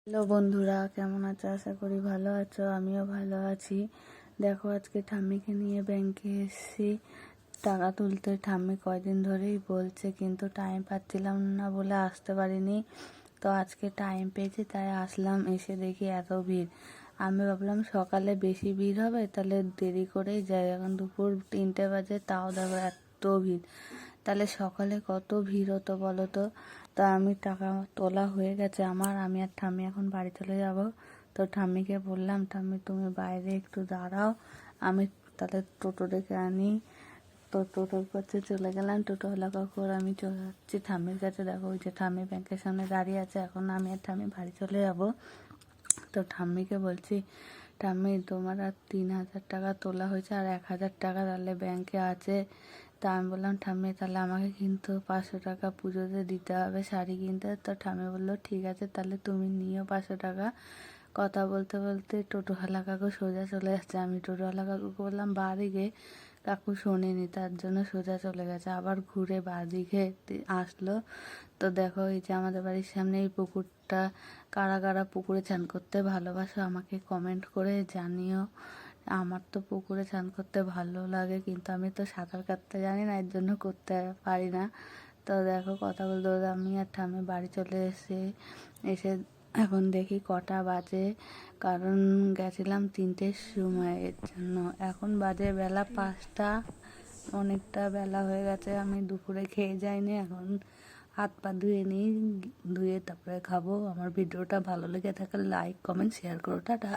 Hello বন্ধুরা, কেমন আছো? আশা করি ভালো আছো। আমিও ভালো আছি। দেখো, আজকে ঠাম্মিকে নিয়ে ব্যাংকে এসেছি টাকা তুলতে। ঠাম্মি কয়দিন ধরেই বলছে, কিন্তু টাইম পাচ্ছিলাম না বলে আসতে পারিনি। তো আজকে টাইম পেয়েছি তাই আসলাম। এসে দেখি এত ভিড়। আমি ভাবলাম সকালে বেশি ভিড় হবে, তাহলে দেরি করেই যাই। এখন দুপুর 3টে বাজে, তাও দেখো এত ভিড়। তাহলে সকালে কত ভিড় হতো বলো তো। তা আমি টাকা তোলা হয়ে গেছে আমার। আমি আর ঠাম্মি এখন বাড়ি চলে যাব। তো ঠাম্মিকে বললাম, ঠাম্মি তুমি বাইরে একটু দাঁড়াও, আমি তাহলে টোটো ডেকে আনি। তো টোটোর কাছে চলে গেলাম। টোটোওয়ালা কাকু আর আমি চলে যাচ্ছি ঠাম্মির কাছে। দেখো, ওই যে ঠাম্মি ব্যাংকের সামনে দাঁড়িয়ে আছে। এখন আমি আর ঠাম্মি বাড়ি চলে যাব। তো ঠাম্মিকে বলছি, ঠাম্মি তোমার আর 3,000 টাকা তোলা হয়েছে, আর 1,000 টাকা তাহলে ব্যাংকে আছে। তা আমি বললাম, ঠাম্মি তাহলে আমাকে কিন্তু 500 টাকা পুজোতে দিতে হবে শাড়ি কিনতে। তো ঠাম্মি বললো, ঠিক আছে তাহলে তুমি নিও 500 টাকা। কথা বলতে বলতে টোটোওয়ালা কাকু সোজা চলে যাচ্ছে। আমি টোটোওয়ালা কাকুকে বললাম বাঁদিকে, কাকু শোনেনি, তার জন্য সোজা চলে গেছে। আবার ঘুরে বাঁদিকে আসলো। তো দেখো, এই যে আমাদের বাড়ির সামনে এই পুকুরটা, কারা কারা পুকুরে চান করতে ভালোবাসো আমাকে কমেন্ট করে জানিও। আমার তো পুকুরে চান করতে ভালো লাগে, কিন্তু আমি তো সাঁতার কাটতে জানি না, এর জন্য করতে পারি না। তো দেখো, কথা বলতে বলতে আমি আর ঠাম্মি বাড়ি চলে এসে এখন দেখি কটা বাজে, কারণ গেছিলাম 3টের সময়। এর জন্য এখন বাজে বেলা 5টা। অনেকটা বেলা হয়ে গেছে। আমি দুপুরে খেয়ে যাইনি, এখন হাত পা ধুয়ে নিই, ধুয়ে তারপরে খাবো। আমার ভিডিওটা ভালো লেগে থাকলে লাইক, কমেন্ট, শেয়ার করো। টাটা।